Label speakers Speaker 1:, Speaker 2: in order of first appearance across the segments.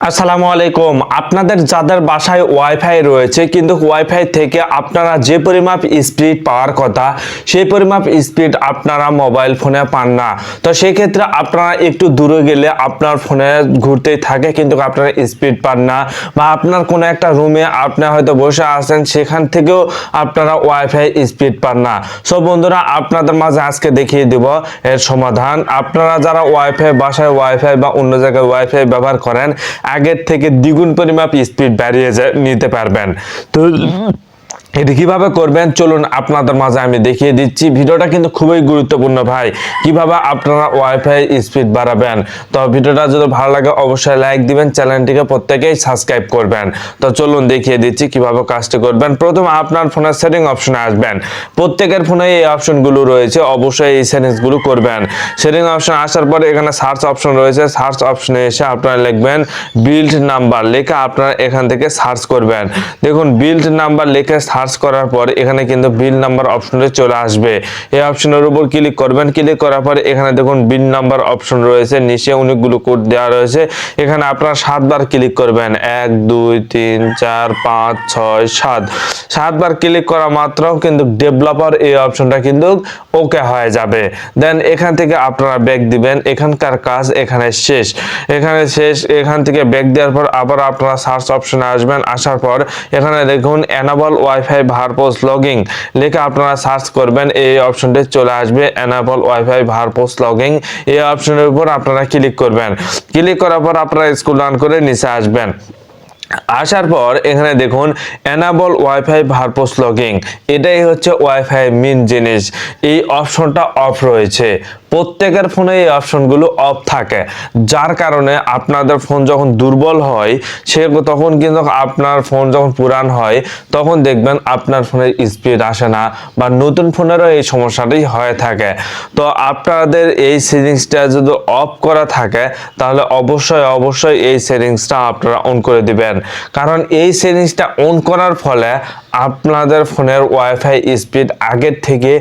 Speaker 1: আসসালামু আলাইকুম। আপনাদের যাদের বাসায় ওয়াইফাই রয়েছে কিন্তু ওয়াইফাই থেকে আপনারা যে পরিমাপ স্পিড পাওয়ার কথা সেই পরিমাপ স্পিড আপনারা মোবাইল ফোনে পান না, তো সেই ক্ষেত্রে আপনারা একটু দূরে গেলে আপনার ফোনে ঘুরতেই থাকে কিন্তু আপনারা স্পিড পান না, বা আপনার কোনো একটা রুমে আপনি হয়তো বসে আছেন সেখান থেকেও আপনারা ওয়াইফাই স্পিড পান না। সো বন্ধুরা, আপনাদের মাঝে আজকে দেখিয়ে দেব এর সমাধান। আপনারা যারা ওয়াইফাই বাসায় ওয়াইফাই বা অন্য জায়গায় ওয়াইফাই ব্যবহার করেন আগের থেকে দ্বিগুণ পরিমাপ স্পিড বাড়িয়ে নিতে পারবেন। তো এটি কিভাবে করবেন চলুন আপনাদের মাঝে আমি দেখিয়ে দিচ্ছি। ভিডিওটা কিন্তু খুবই গুরুত্বপূর্ণ ভাই, কিভাবে আপনারা ওয়াইফাই স্পিড বাড়াবেন। তো ভিডিওটা যদি ভালো লাগে অবশ্যই লাইক দিবেন, চ্যানেলটিকে প্রত্যেকেই সাবস্ক্রাইব করবেন। তো চলুন দেখিয়ে দিচ্ছি কিভাবে কাজটি করবেন। প্রথমে আপনার ফোনের সেটিং অপশনে আসবেন। প্রত্যেকের ফোনে এই অপশনগুলো রয়েছে, অবশ্যই এই সেটিংসগুলো করবেন। সেটিং অপশন আসার পরে এখানে সার্চ অপশন রয়েছে, সার্চ অপশনে এসে আপনারা লিখবেন বিল্ড নাম্বার, লেখা আপনারা এখান থেকে সার্চ করবেন। দেখুন বিল্ড নাম্বার লিখে সার্চ করার পর এখানে কিন্তু বিল নাম্বার অপশনে চলে আসবে। এই অপশনের উপর ক্লিক করবেন। ক্লিক করার পর এখানে দেখুন বিল নাম্বার অপশন রয়েছে, নিচে অনেকগুলো কোড দেওয়া রয়েছে। এখানে আপনারা 7 বার ক্লিক করবেন, 1 2 3 4 5 6 7 7 বার ক্লিক করা মাত্র কিন্তু ডেভেলপার এই অপশনটা কিন্তু ওকে হয়ে যাবে। দেন এখান থেকে আপনারা ব্যাক দিবেন, এখানকার কাজ এখানে শেষ। এখান থেকে ব্যাক দেওয়ার পর আবার আপনারা সার্চ অপশনে আসবেন। আসার পর এখানে দেখুন এনাবল ওয়াইফাই ভারপোস লগিং লেখা আপনারা সার্চ করবেন, এই অপশনটি চলে আসবে এনাবল ওয়াইফাই ভারপোস লগিং। এই অপশনের উপর আপনারা ক্লিক করবেন। ক্লিক করার পর আপনারা স্ক্রল ডাউন করে নিচে আসবেন। আসার পর এখানে দেখুন এনাবল ওয়াইফাই ভারপোস লগিং, এটাই হচ্ছে ওয়াইফাই মেইন জিনিস। এই অপশনটা অফ রয়েছে, প্রত্যেকের ফোনে এই অপশনগুলো অফ থাকে, যার কারণে আপনাদের ফোন যখন দুর্বল হয় তখন কিন্তু আপনার ফোন যখন পুরান হয় তখন দেখবেন আপনার ফোনের স্পিড আসে না, বা নতুন ফোনেরও এই সমস্যাটি হয়ে থাকে। তো আপনাদের এই সেটিংসটা যদি অফ করা থাকে তাহলে অবশ্যই এই সেটিংসটা আপনারা অন করে দিবেন, কারণ এই সেটিংসটা অন করার ফলে আপনাদের ফোনের ওয়াইফাই স্পিড আগের থেকে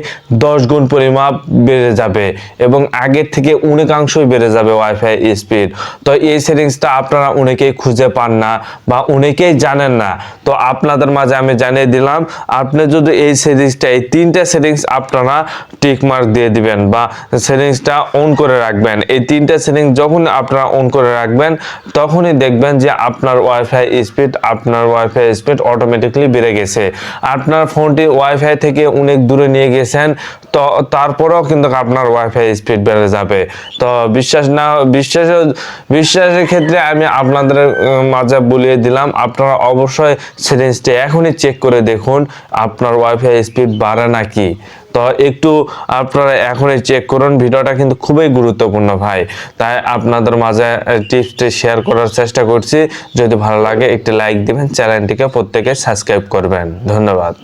Speaker 1: 10 গুণ পরিমাপ বেড়ে যাবে এবং আগের থেকে অনেকাংশই বেড়ে যাবে ওয়াইফাই স্পিড। তো এই সেটিংসটা আপনারা অনেকেই খুঁজে পান না বা অনেকেই জানেন না, তো আপনাদের মাঝে আমি জানিয়ে দিলাম। আপনি যদি এই সেটিংসটা, এই 3টা সেটিংস আপনারা টিক মার্ক দিয়ে দিবেন বা সেটিংসটা অন করে রাখবেন। এই 3টা সেটিংস যখন আপনারা অন করে রাখবেন তখনই দেখবেন যে আপনার ওয়াইফাই স্পিড অটোমেটিকলি বেড়ে গেছে। আপনার ফোনটি ওয়াইফাই থেকে অনেক দূরে নিয়ে গেছেন, তো তারপরেও কিন্তু আপনার ওয়াইফাই স্পিড বেড়ে যাবে। তো বিশ্বাসের ক্ষেত্রে আমি আপনাদের মাঝে বলিয়ে দিলাম, আপনারা অবশ্যই সেটিংসটি এখনই চেক করে দেখুন আপনার ওয়াইফাই স্পিড বাড়ে নাকি। তো একটু আপনারা এখনই চেক করুন। ভিডিওটা কিন্তু খুবই গুরুত্বপূর্ণ ভাই, তাই আপনাদের মাঝে টিপসটি শেয়ার করার চেষ্টা করছি। যদি ভালো লাগে একটি লাইক দিবেন, চ্যানেলটিকে প্রত্যেকে সাবস্ক্রাইব করবেন। ধন্যবাদ।